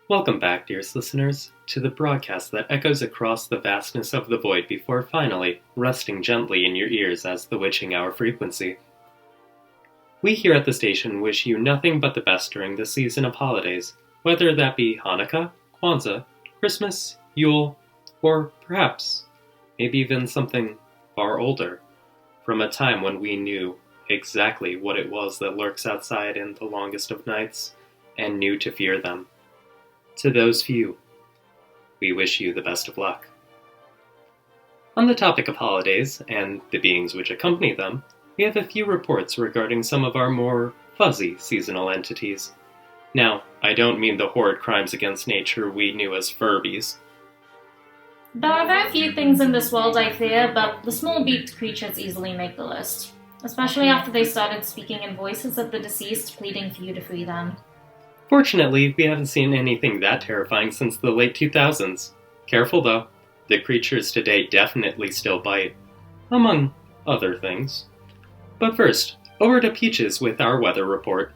Welcome back, dearest listeners, to the broadcast that echoes across the vastness of the void before finally resting gently in your ears as the witching hour frequency. We here at the station wish you nothing but the best during the season of holidays, whether that be Hanukkah, Kwanzaa, Christmas, Yule, or perhaps, maybe even something far older, from a time when we knew exactly what it was that lurks outside in the longest of nights, and knew to fear them. To those few, we wish you the best of luck. On the topic of holidays, and the beings which accompany them, we have a few reports regarding some of our more fuzzy seasonal entities. Now, I don't mean the horrid crimes against nature we knew as Furbies. There are very few things in this world I fear, but the small beaked creatures easily make the list, especially after they started speaking in voices of the deceased pleading for you to free them. Fortunately, we haven't seen anything that terrifying since the late 2000s. Careful though, the creatures today definitely still bite, among other things. But first, over to Peaches with our weather report.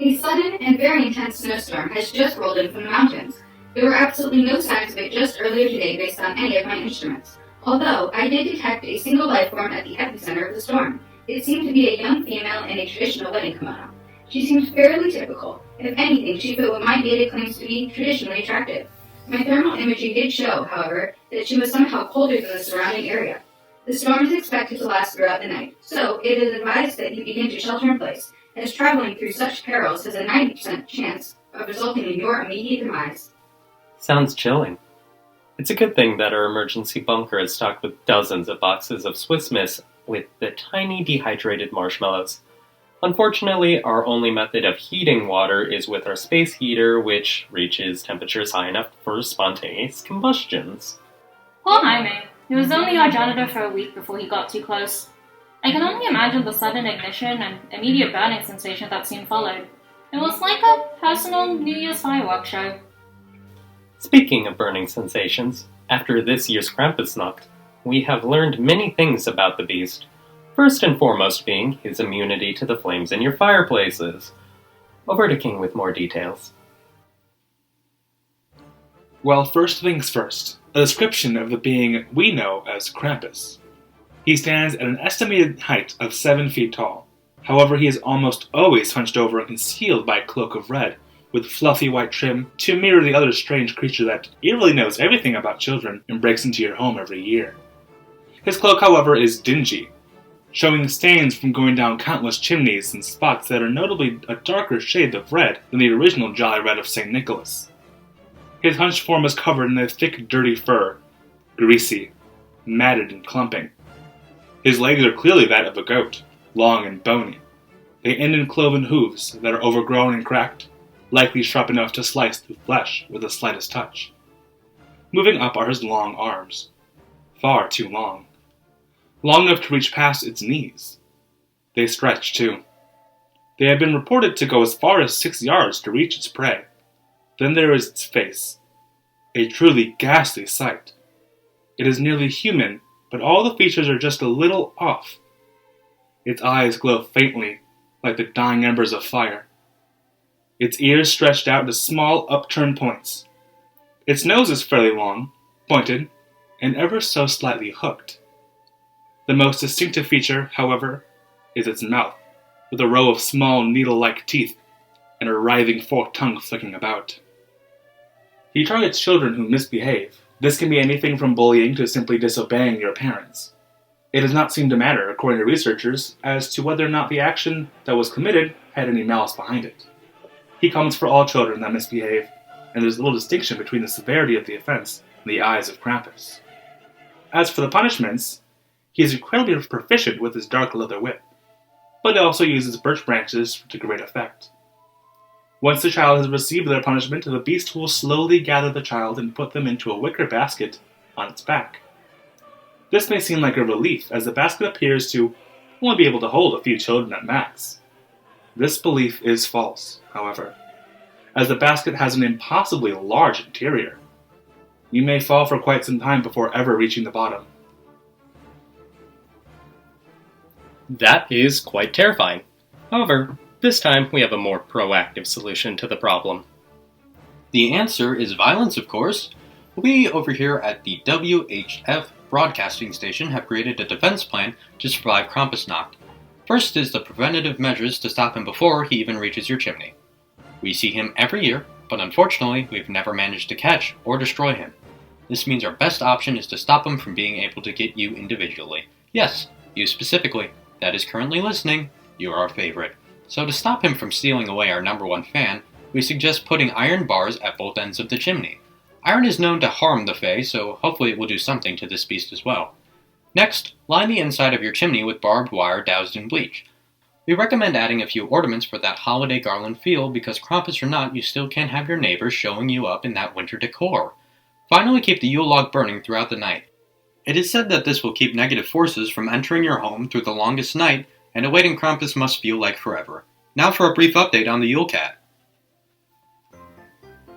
A sudden and very intense snowstorm has just rolled in from the mountains. There were absolutely no signs of it just earlier today based on any of my instruments, although I did detect a single life form at the epicenter of the storm. It seemed to be a young female in a traditional wedding kimono. She seemed fairly typical. If anything, she fit what my data claims to be traditionally attractive. My thermal imaging did show, however, that she was somehow colder than the surrounding area. The storm is expected to last throughout the night, so it is advised that you begin to shelter in place, as traveling through such perils has a 90% chance of resulting in your immediate demise. Sounds chilling. It's a good thing that our emergency bunker is stocked with dozens of boxes of Swiss Miss with the tiny dehydrated marshmallows. Unfortunately, our only method of heating water is with our space heater, which reaches temperatures high enough for spontaneous combustions. Poor Jaime. He was only our janitor for a week before he got too close. I can only imagine the sudden ignition and immediate burning sensation that soon followed. It was like a personal New Year's fireworks show. Speaking of burning sensations, after this year's Krampusnacht, we have learned many things about the beast. First and foremost being his immunity to the flames in your fireplaces. Over to King with more details. Well, first things first, a description of the being we know as Krampus. He stands at an estimated height of 7 feet tall. However, he is almost always hunched over and concealed by a cloak of red, with fluffy white trim to mirror the other strange creature that eerily knows everything about children and breaks into your home every year. His cloak, however, is dingy, showing stains from going down countless chimneys and spots that are notably a darker shade of red than the original jolly red of St. Nicholas. His hunched form is covered in a thick, dirty fur, greasy, matted and clumping. His legs are clearly that of a goat, long and bony. They end in cloven hooves that are overgrown and cracked, likely sharp enough to slice through flesh with the slightest touch. Moving up are his long arms, far too long. Long enough to reach past its knees. They stretch, too. They have been reported to go as far as 6 yards to reach its prey. Then there is its face, a truly ghastly sight. It is nearly human, but all the features are just a little off. Its eyes glow faintly, like the dying embers of fire. Its ears stretched out to small, upturned points. Its nose is fairly long, pointed, and ever so slightly hooked. The most distinctive feature, however, is its mouth, with a row of small needle-like teeth and a writhing forked tongue flicking about. He targets children who misbehave. This can be anything from bullying to simply disobeying your parents. It does not seem to matter, according to researchers, as to whether or not the action that was committed had any malice behind it. He comes for all children that misbehave, and there's little distinction between the severity of the offense in the eyes of Krampus. As for the punishments, he is incredibly proficient with his dark leather whip, but he also uses birch branches to great effect. Once the child has received their punishment, the beast will slowly gather the child and put them into a wicker basket on its back. This may seem like a relief, as the basket appears to only be able to hold a few children at max. This belief is false, however, as the basket has an impossibly large interior. You may fall for quite some time before ever reaching the bottom. That is quite terrifying. However, This time, we have a more proactive solution to the problem. The answer is violence, of course. We over here at the WHF broadcasting station have created a defense plan to survive Krampusnacht. First is the preventative measures to stop him before he even reaches your chimney. We see him every year, but unfortunately we've never managed to catch or destroy him. This means our best option is to stop him from being able to get you individually. Yes, you specifically. That is currently listening. You are our favorite. So to stop him from stealing away our #1 fan, we suggest putting iron bars at both ends of the chimney. Iron is known to harm the Fae, so hopefully it will do something to this beast as well. Next, line the inside of your chimney with barbed wire doused in bleach. We recommend adding a few ornaments for that holiday garland feel because Krampus or not, you still can't have your neighbors showing you up in that winter decor. Finally, keep the Yule log burning throughout the night. It is said that this will keep negative forces from entering your home through the longest night, and awaiting Krampus must feel like forever. Now for a brief update on the Yule Cat.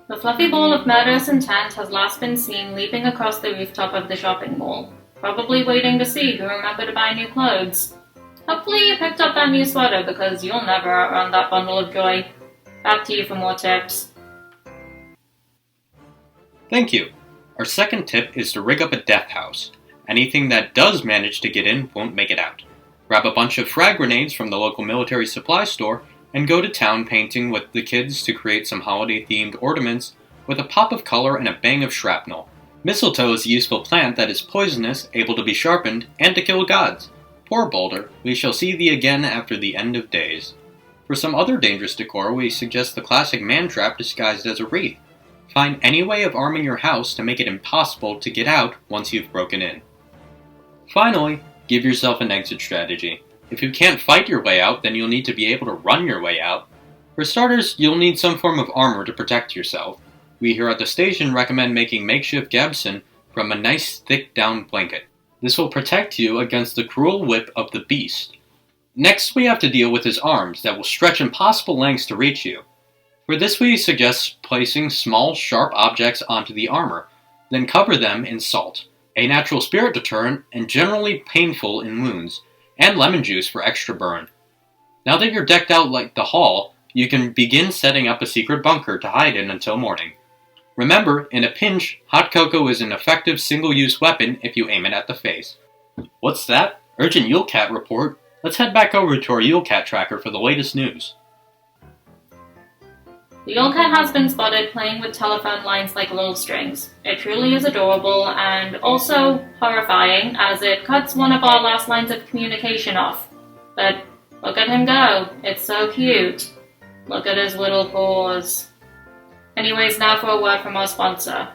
The fluffy ball of murderous intent has last been seen leaping across the rooftop of the shopping mall, probably waiting to see who remembered to buy new clothes. Hopefully you picked up that new sweater because you'll never outrun that bundle of joy. Back to you for more tips. Thank you. Our second tip is to rig up a death house. Anything that does manage to get in won't make it out. Grab a bunch of frag grenades from the local military supply store and go to town painting with the kids to create some holiday-themed ornaments with a pop of color and a bang of shrapnel. Mistletoe is a useful plant that is poisonous, able to be sharpened, and to kill gods. Poor Boulder, we shall see thee again after the end of days. For some other dangerous decor, we suggest the classic man trap disguised as a wreath. Find any way of arming your house to make it impossible to get out once you've broken in. Finally, give yourself an exit strategy. If you can't fight your way out, then you'll need to be able to run your way out. For starters, you'll need some form of armor to protect yourself. We here at the station recommend making makeshift gabson from a nice thick down blanket. This will protect you against the cruel whip of the beast. Next, we have to deal with his arms that will stretch impossible lengths to reach you. For this, we suggest placing small, sharp objects onto the armor, then cover them in salt, a natural spirit deterrent and generally painful in wounds, and lemon juice for extra burn. Now that you're decked out like the hall, you can begin setting up a secret bunker to hide in until morning. Remember, in a pinch, hot cocoa is an effective single-use weapon if you aim it at the face. What's that? Urgent Yule Cat report? Let's head back over to our Yule Cat tracker for the latest news. The Yule Cat has been spotted playing with telephone lines like little strings. It truly is adorable and also horrifying as it cuts one of our last lines of communication off. But look at him go. It's so cute. Look at his little paws. Anyways, now for a word from our sponsor.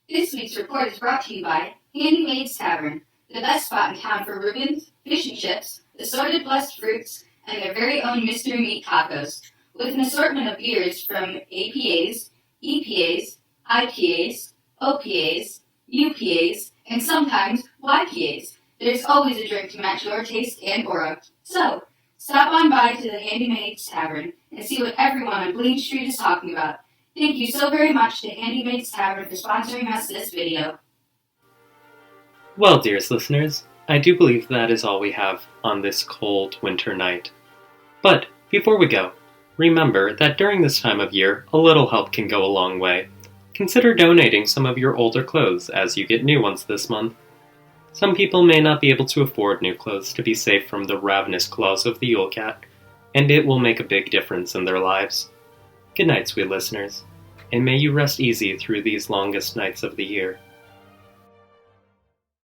This week's report is brought to you by Handymaid's Tavern, the best spot in town for ribbons, fish and chips, assorted blessed fruits, and their very own mystery meat tacos. With an assortment of beers from APAs, EPAs, IPAs, OPAs, UPAs, and sometimes YPAs, there's always a drink to match your taste and aura. So, stop on by to the Handymaid's Tavern and see what everyone on Bleed Street is talking about. Thank you so very much to Handymaid's Tavern for sponsoring us this video. Well, dearest listeners, I do believe that is all we have on this cold winter night. But before we go, remember that during this time of year, a little help can go a long way. Consider donating some of your older clothes as you get new ones this month. Some people may not be able to afford new clothes to be safe from the ravenous claws of the Yule Cat, and it will make a big difference in their lives. Good night, sweet listeners, and may you rest easy through these longest nights of the year.